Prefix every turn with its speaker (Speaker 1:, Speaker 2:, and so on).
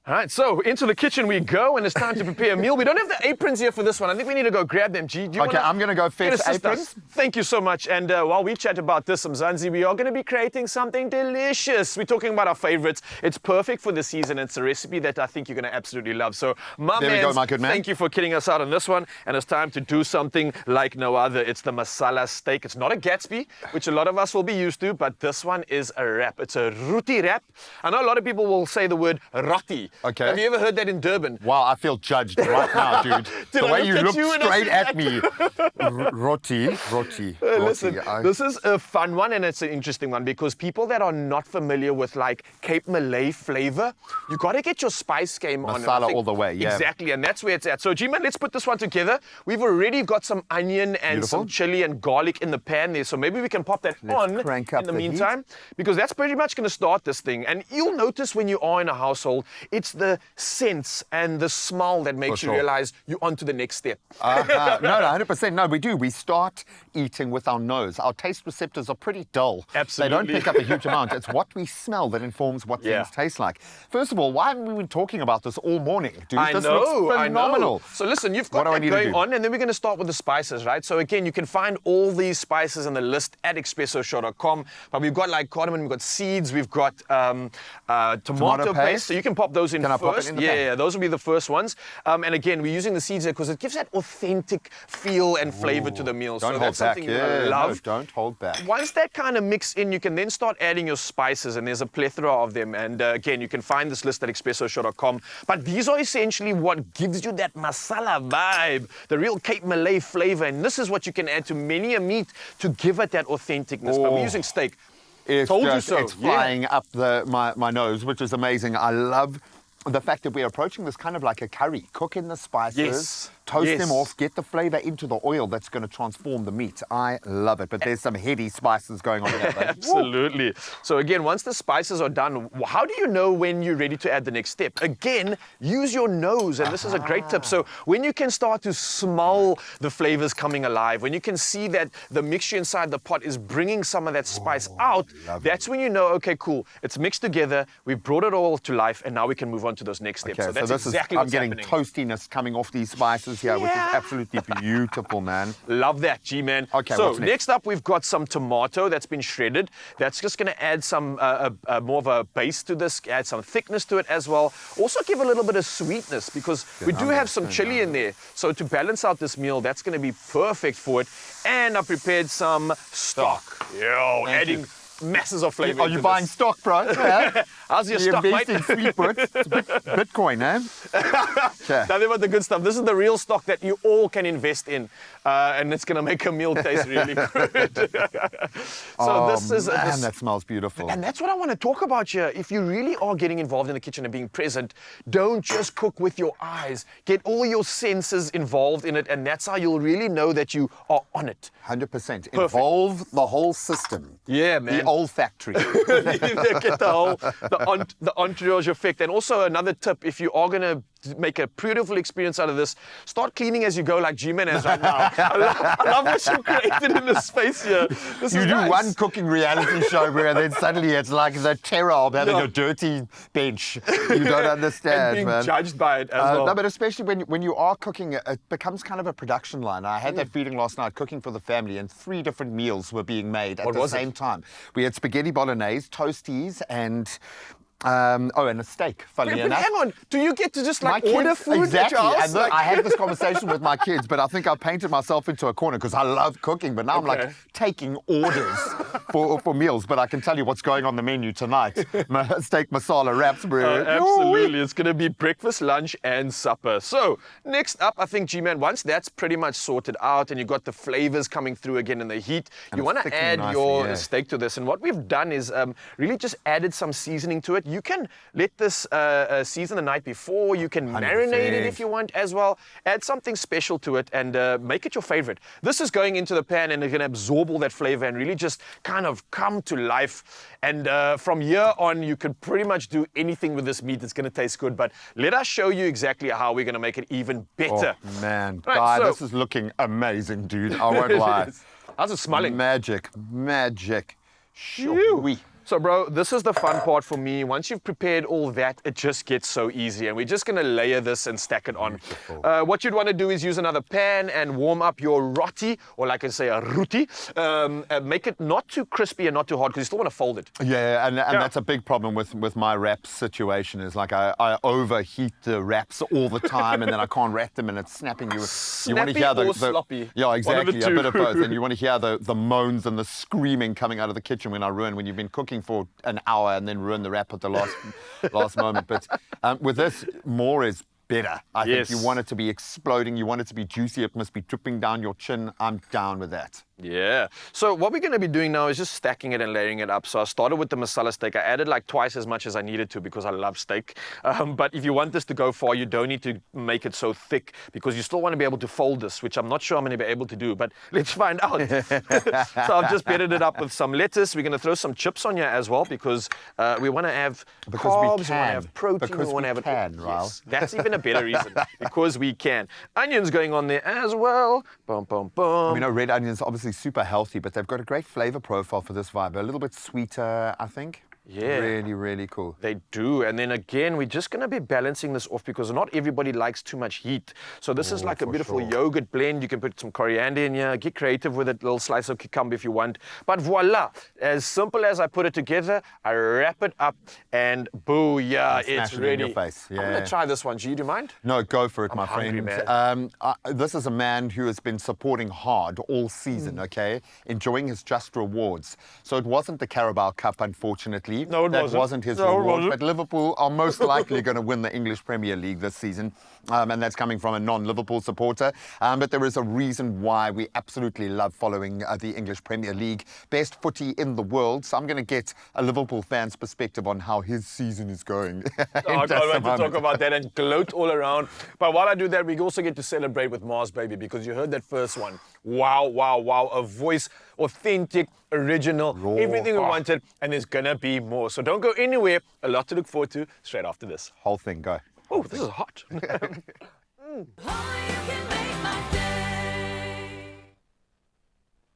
Speaker 1: All right, so into the kitchen we go, and it's time to prepare a meal. We don't have the aprons here for this one. I think we need to go grab them. G, do you
Speaker 2: Okay, I'm going to go fetch aprons.
Speaker 1: Thank you so much. And while we chat about this, Mzansi, we are going to be creating something delicious. We're talking about our favorites. It's perfect for the season. It's a recipe that I think you're going to absolutely love. So, my
Speaker 2: good man.
Speaker 1: Thank you for kidding us out on this one. And it's time to do something like no other. It's the Masala steak. It's not a Gatsby, which a lot of us will be used to, but this one is a wrap. It's a Roti wrap. I know a lot of people will say the word Roti.
Speaker 2: Okay.
Speaker 1: Have you ever heard that in Durban?
Speaker 2: Wow, I feel judged right now, dude. The way you look straight at me. Roti.
Speaker 1: Listen, this is a fun one, and it's an interesting one because people that are not familiar with like Cape Malay flavor, you got to get your spice game on.
Speaker 2: Masala all the way, yeah.
Speaker 1: Exactly, and that's where it's at. So, G-Man, let's put this one together. We've already got some onion and some chili and garlic in the pan there, so maybe we can pop that on in the meantime, because that's pretty much going to start this thing. And you'll notice when you are in a household, it's the sense and the smell that makes you realize you're on to the next step.
Speaker 2: No, 100%. No, we do. We start eating with our nose. Our taste receptors are pretty dull.
Speaker 1: Absolutely.
Speaker 2: They don't pick up a huge amount. It's what we smell that informs what things taste like. First of all, why haven't we been talking about this all morning, dude? This looks phenomenal.
Speaker 1: So listen, you've got that going on, and then we're going to start with the spices, right? So again, you can find all these spices in the list at expressoshow.com. But we've got like cardamom, we've got seeds, we've got tomato paste. So you can pop those in first. Yeah, those will be the first ones. And again, we're using the seeds there because it gives that authentic feel and flavor to the meal.
Speaker 2: Don't
Speaker 1: so
Speaker 2: hold
Speaker 1: that's
Speaker 2: back.
Speaker 1: something you're going to love.
Speaker 2: No, don't hold back.
Speaker 1: Once that kind of mix in, you can then start adding your spices, and there's a plethora of them. And again, you can find this list at expressoshow.com. But these are essentially what gives you that masala vibe, the real Cape Malay flavor. And this is what you can add to many a meat to give it that authenticness. But we're using steak. Told you so.
Speaker 2: It's flying up my nose, which is amazing. I love the fact that we're approaching this kind of like a curry. Cook in the spices, toast them off, get the flavor into the oil that's going to transform the meat. I love it, but there's some heady spices going on here.
Speaker 1: Absolutely. So again, once the spices are done, how do you know when you're ready to add the next step? Again, use your nose, and this is a great tip. So when you can start to smell the flavors coming alive, when you can see that the mixture inside the pot is bringing some of that spice out, that's when you know, okay, cool, it's mixed together, we've brought it all to life, and now we can move on to those next steps.
Speaker 2: Okay,
Speaker 1: so that's
Speaker 2: this
Speaker 1: exactly
Speaker 2: I'm getting toastiness coming off these spices here, which is absolutely beautiful, man.
Speaker 1: Love that, G-Man.
Speaker 2: Okay,
Speaker 1: so next up, we've got some tomato that's been shredded. That's just going to add some more of a base to this, add some thickness to it as well. Also give a little bit of sweetness because we do have some chili in there. So to balance out this meal, that's going to be perfect for it. And I prepared some stock. Adding masses of flavor.
Speaker 2: Are you buying stock, bro? Yeah.
Speaker 1: How's your stock, mate?
Speaker 2: You're investing It's Bitcoin, eh?
Speaker 1: Nothing about the good stuff. This is the real stock that you all can invest in, and it's going to make a meal taste really good.
Speaker 2: That smells beautiful.
Speaker 1: And that's what I want to talk about here. If you really are getting involved in the kitchen and being present, don't just cook with your eyes. Get all your senses involved in it, and that's how you'll really know that you are on it.
Speaker 2: 100%. Involve the whole system.
Speaker 1: Yeah, man.
Speaker 2: The olfactory.
Speaker 1: Get the entourage effect. And also another tip, if you are going to make a beautiful experience out of this, start cleaning as you go like G-Man has right now. I love what you created in this space here.
Speaker 2: You do one cooking reality show where then suddenly it's like the terror of having a dirty bench. You don't understand,
Speaker 1: and being judged by it as well.
Speaker 2: No, but especially when you are cooking, it becomes kind of a production line. I had that feeling last night cooking for the family, and 3 different meals were being made at the same time. We had spaghetti bolognese, toasties, and and a steak, funnily enough.
Speaker 1: Hang on, do you get to just like order food?
Speaker 2: Exactly. I had this conversation with my kids, but I think I painted myself into a corner because I love cooking, but now I'm like taking orders for meals. But I can tell you what's going on the menu tonight. Steak masala wraps, bro.
Speaker 1: Absolutely. It's going to be breakfast, lunch, and supper. So next up, I think, G-Man, once that's pretty much sorted out and you've got the flavors coming through again in the heat, you want to add your steak to this. And what we've done is really just added some seasoning to it. You can let this season the night before. You can marinate it if you want as well. Add something special to it and make it your favorite. This is going into the pan and it's going to absorb all that flavor and really just kind of come to life. And from here on, you can pretty much do anything with this meat. It's going to taste good. But let us show you exactly how we're going to make it even better.
Speaker 2: Oh, man. Guy, this is looking amazing, dude. I won't lie.
Speaker 1: How's it smelling?
Speaker 2: Magic. Shoo-wee.
Speaker 1: So, bro, this is the fun part for me. Once you've prepared all that, it just gets so easy. And we're just going to layer this and stack it on. What you'd want to do is use another pan and warm up your roti, or like I say, a roti. Make it not too crispy and not too hard, because you still want to fold it.
Speaker 2: Yeah, and that's a big problem with my wrap situation, is like I overheat the wraps all the time, and then I can't wrap them, and it's snapping. You want to hear the
Speaker 1: sloppy.
Speaker 2: Yeah, exactly, a bit of both. And you want to hear the moans and the screaming coming out of the kitchen when you've been cooking for an hour and then ruin the wrap at the last moment. But with this, more is better. I think you want it to be exploding. You want it to be juicy. It must be dripping down your chin. I'm down with that.
Speaker 1: Yeah. So what we're going to be doing now is just stacking it and layering it up. So I started with the masala steak. I added like twice as much as I needed to because I love steak. But if you want this to go far, you don't need to make it so thick, because you still want to be able to fold this, which I'm not sure I'm going to be able to do, but let's find out. So I've just bedded it up with some lettuce. We're going to throw some chips on here as well, because we want to have carbs, we want to have protein, we want to have
Speaker 2: Yes,
Speaker 1: that's even a better reason, because we can. Onions going on there as well. Boom, boom, boom.
Speaker 2: You know, red onions obviously super healthy, but they've got a great flavor profile for this vibe. A little bit sweeter, I think.
Speaker 1: Yeah.
Speaker 2: Really, really cool.
Speaker 1: They do. And then again, we're just going to be balancing this off, because not everybody likes too much heat. So this is like a beautiful yogurt blend. You can put some coriander in here. Get creative with it. A little slice of cucumber if you want. But voila. As simple as I put it together, I wrap it up, and booyah, it's ready.
Speaker 2: In your face. Yeah.
Speaker 1: I'm going to try this one. G, do you mind?
Speaker 2: No, go for it, my
Speaker 1: hungry,
Speaker 2: friend. This is a man who has been supporting hard all season, okay? Enjoying his just rewards. So it wasn't the Carabao Cup, unfortunately.
Speaker 1: No, it
Speaker 2: wasn't his reward. But Liverpool are most likely going to win the English Premier League this season. And that's coming from a non-Liverpool supporter. But there is a reason why we absolutely love following the English Premier League. Best footy in the world. So I'm going to get a Liverpool fan's perspective on how his season is going.
Speaker 1: I can't wait to talk about that and gloat all around. But while I do that, we also get to celebrate with Mars, baby, because you heard that first one. Wow, wow, wow. A voice, authentic, original,
Speaker 2: Raw.
Speaker 1: Everything we wanted, and there's going to be more. So don't go anywhere. A lot to look forward to straight after this.
Speaker 2: Whole thing, go.
Speaker 1: Oh, this is hot.